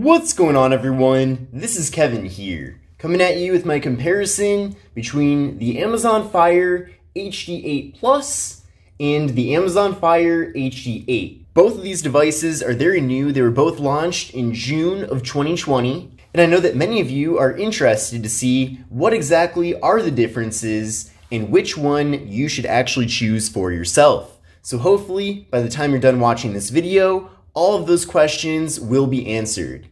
What's going on, everyone? This is Kevin here, coming at you with my comparison between the Amazon Fire HD8 Plus and the Amazon Fire HD8. Both of these devices are very new. They were both launched in June of 2020, and I know that many of you are interested to see what exactly are the differences and which one you should actually choose for yourself. So hopefully, by the time you're done watching this video, all of those questions will be answered.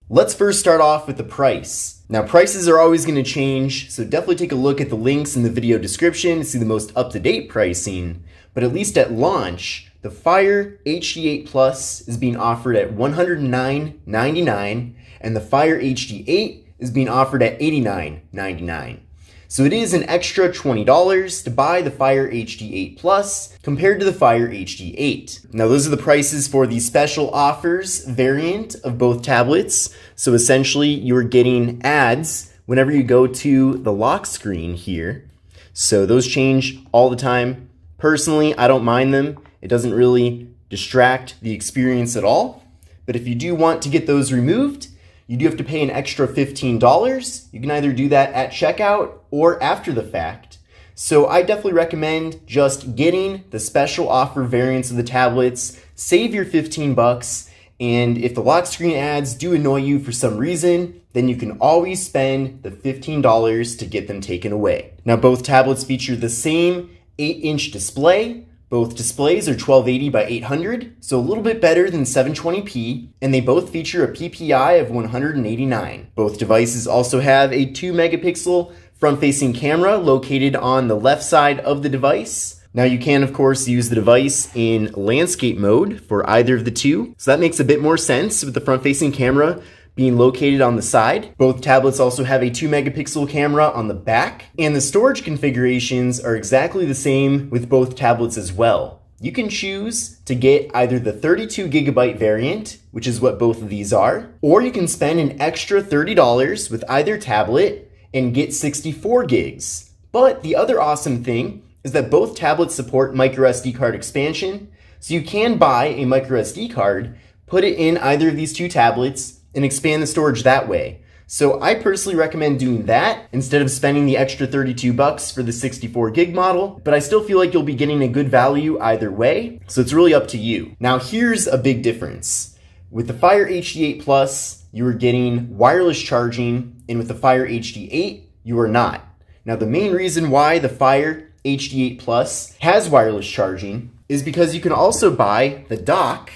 Let's first start off with the price. Now, prices are always going to change, so definitely take a look at the links in the video description to see the most up-to-date pricing. But at least at launch, the Fire HD8 Plus is being offered at $109.99, and the Fire HD8 is being offered at $89.99. So it is an extra $20 to buy the Fire HD8 Plus compared to the Fire HD8. Now those are the prices for the special offers variant of both tablets. So essentially you're getting ads whenever you go to the lock screen here. So those change all the time. Personally, I don't mind them. It doesn't really distract the experience at all. But if you do want to get those removed, you do have to pay an extra $15. You can either do that at checkout or after the fact. So I definitely recommend just getting the special offer variants of the tablets, save your 15 bucks, and if the lock screen ads do annoy you for some reason, then you can always spend the $15 to get them taken away. Now both tablets feature the same 8-inch display. Both displays are 1280 by 800, so a little bit better than 720p, and they both feature a PPI of 189. Both devices also have a 2-megapixel front-facing camera located on the left side of the device. Now you can, of course, use the device in landscape mode for either of the two, so that makes a bit more sense with the front-facing camera being located on the side. Both tablets also have a 2-megapixel camera on the back, and the storage configurations are exactly the same with both tablets as well. You can choose to get either the 32GB variant, which is what both of these are, or you can spend an extra $30 with either tablet and get 64 gigs. But the other awesome thing is that both tablets support microSD card expansion, so you can buy a microSD card, put it in either of these two tablets, and expand the storage that way. So I personally recommend doing that instead of spending the extra 32 bucks for the 64 gig model, but I still feel like you'll be getting a good value either way, so it's really up to you. Now here's a big difference. With the Fire HD8 Plus, you are getting wireless charging, and with the Fire HD8, you are not. Now the main reason why the Fire HD8 Plus has wireless charging is because you can also buy the dock,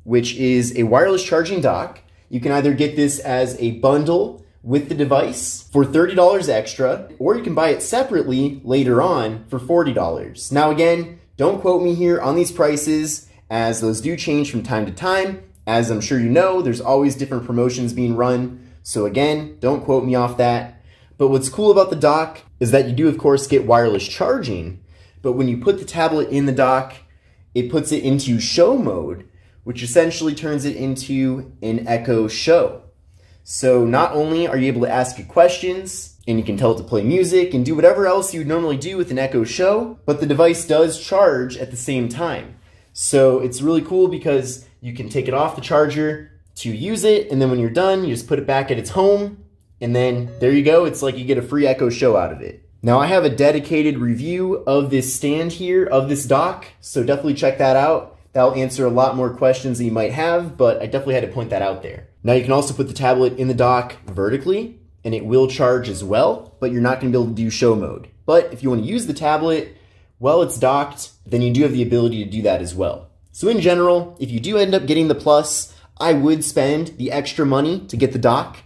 which is a wireless charging dock. You can either get this as a bundle with the device for $30 extra, or you can buy it separately later on for $40. Now again, don't quote me here on these prices, as those do change from time to time. As I'm sure you know, there's always different promotions being run. So again, don't quote me off that. But what's cool about the dock is that you do of course get wireless charging, but when you put the tablet in the dock, it puts it into show mode, which essentially turns it into an Echo Show. So not only are you able to ask it questions, and you can tell it to play music and do whatever else you would normally do with an Echo Show, but the device does charge at the same time. So it's really cool because you can take it off the charger to use it, and then when you're done, you just put it back at its home, and then there you go, it's like you get a free Echo Show out of it. Now I have a dedicated review of this stand here, of this dock, so definitely check that out. That'll answer a lot more questions that you might have, but I definitely had to point that out there. Now you can also put the tablet in the dock vertically, and it will charge as well, but you're not going to be able to do show mode. But if you want to use the tablet while it's docked, then you do have the ability to do that as well. So in general, if you do end up getting the Plus, I would spend the extra money to get the dock,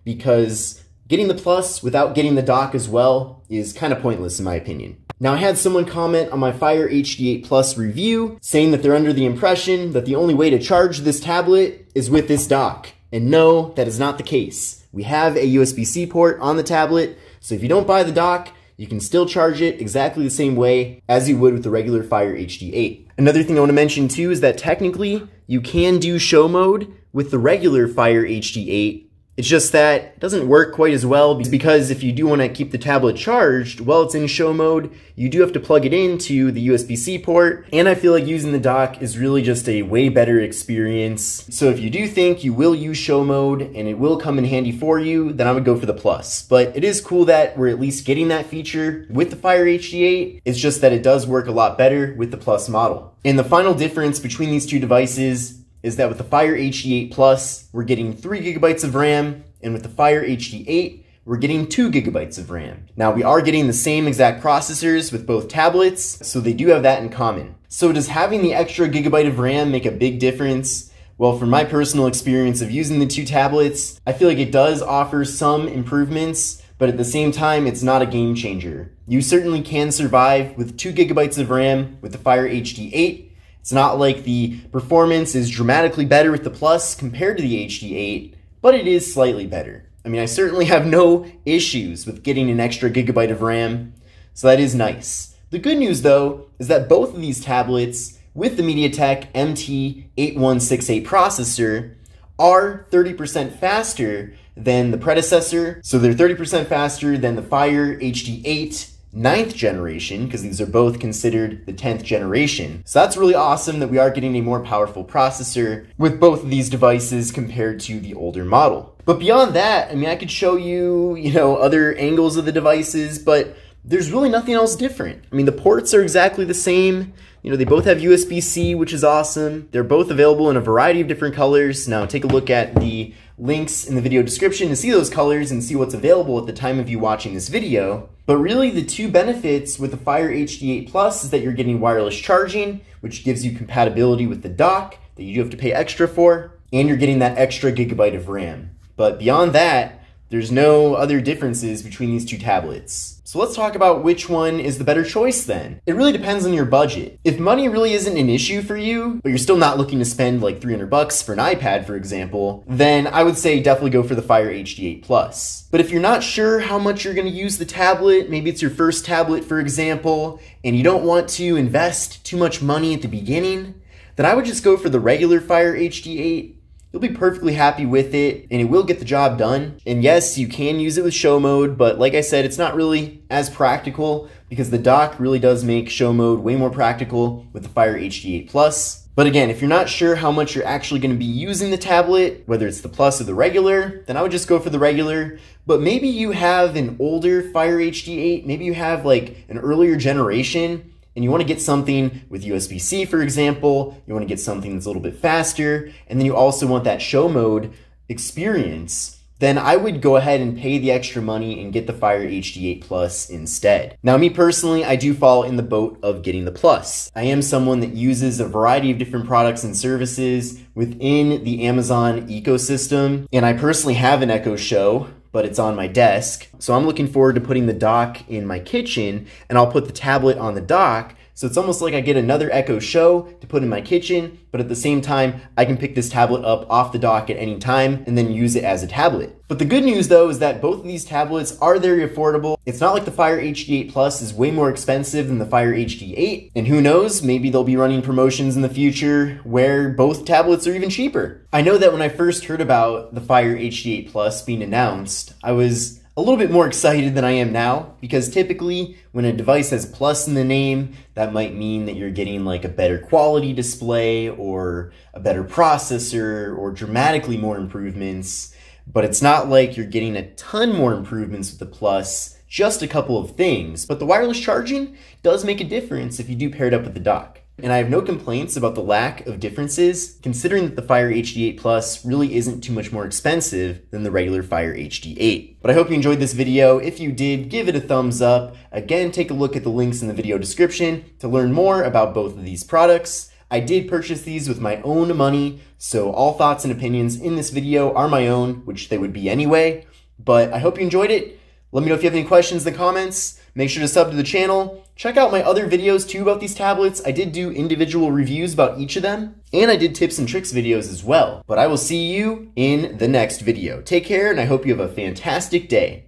because getting the Plus without getting the dock as well is kind of pointless in my opinion. Now I had someone comment on my Fire HD8 Plus review saying that they're under the impression that the only way to charge this tablet is with this dock. And no, that is not the case. We have a USB-C port on the tablet, so if you don't buy the dock, you can still charge it exactly the same way as you would with the regular Fire HD8. Another thing I want to mention too is that technically you can do show mode with the regular Fire HD8 It's just that it doesn't work quite as well because if you do want to keep the tablet charged while it's in show mode, you do have to plug it into the USB-C port, and I feel like using the dock is really just a way better experience. So if you do think you will use show mode and it will come in handy for you, then I would go for the Plus. But it is cool that we're at least getting that feature with the Fire HD8. It's just that it does work a lot better with the Plus model. And the final difference between these two devices is that with the Fire HD8 Plus, we're getting 3 GB of RAM, and with the Fire HD8, we're getting 2 GB of RAM. Now, we are getting the same exact processors with both tablets, so they do have that in common. So does having the extra gigabyte of RAM make a big difference? Well, from my personal experience of using the two tablets, I feel like it does offer some improvements, but at the same time, it's not a game changer. You certainly can survive with 2 GB of RAM with the Fire HD8. It's not like the performance is dramatically better with the Plus compared to the HD8, but it is slightly better. I mean, I certainly have no issues with getting an extra gigabyte of RAM, so that is nice. The good news, though, is that both of these tablets with the MediaTek MT8168 processor are 30% faster than the predecessor. So they're 30% faster than the Fire HD8 9th generation, because these are both considered the 10th generation. So that's really awesome that we are getting a more powerful processor with both of these devices compared to the older model. But beyond that, I mean, I could show you, other angles of the devices, but there's really nothing else different. I mean, the ports are exactly the same. They both have USB-C, which is awesome. They're both available in a variety of different colors. Now, take a look at the links in the video description to see those colors and see what's available at the time of you watching this video. But really, the two benefits with the Fire HD8 Plus is that you're getting wireless charging, which gives you compatibility with the dock that you do have to pay extra for, and you're getting that extra gigabyte of RAM. But beyond that, there's no other differences between these two tablets. So let's talk about which one is the better choice then. It really depends on your budget. If money really isn't an issue for you, but you're still not looking to spend like $300 for an iPad, for example, then I would say definitely go for the Fire HD8 Plus. But if you're not sure how much you're going to use the tablet, maybe it's your first tablet, for example, and you don't want to invest too much money at the beginning, then I would just go for the regular Fire HD8. You'll be perfectly happy with it, and it will get the job done. And yes, you can use it with show mode, but like I said, it's not really as practical because the dock really does make show mode way more practical with the Fire HD8 Plus. But again, if you're not sure how much you're actually going to be using the tablet, whether it's the Plus or the regular, then I would just go for the regular. But maybe you have an older Fire HD8, maybe you have like an earlier generation, and you want to get something with USB-C, for example, you want to get something that's a little bit faster, and then you also want that show mode experience, then I would go ahead and pay the extra money and get the Fire HD8 Plus instead. Now, me personally, I do fall in the boat of getting the Plus. I am someone that uses a variety of different products and services within the Amazon ecosystem, and I personally have an Echo Show, but it's on my desk. So I'm looking forward to putting the dock in my kitchen, and I'll put the tablet on the dock. So it's almost like I get another Echo Show to put in my kitchen, but at the same time, I can pick this tablet up off the dock at any time and then use it as a tablet. But the good news though is that both of these tablets are very affordable. It's not like the Fire HD8 Plus is way more expensive than the Fire HD8. And who knows, maybe they'll be running promotions in the future where both tablets are even cheaper. I know that when I first heard about the Fire HD8 Plus being announced, I was a little bit more excited than I am now, because typically when a device has Plus in the name, that might mean that you're getting like a better quality display or a better processor or dramatically more improvements. But it's not like you're getting a ton more improvements with the Plus, just a couple of things. But the wireless charging does make a difference if you do pair it up with the dock. And I have no complaints about the lack of differences, considering that the Fire HD8 Plus really isn't too much more expensive than the regular Fire HD8. But I hope you enjoyed this video. If you did, give it a thumbs up. Again, take a look at the links in the video description to learn more about both of these products. I did purchase these with my own money, so all thoughts and opinions in this video are my own, which they would be anyway. But I hope you enjoyed it. Let me know if you have any questions in the comments. Make sure to sub to the channel. Check out my other videos too about these tablets. I did do individual reviews about each of them, and I did tips and tricks videos as well. But I will see you in the next video. Take care, and I hope you have a fantastic day.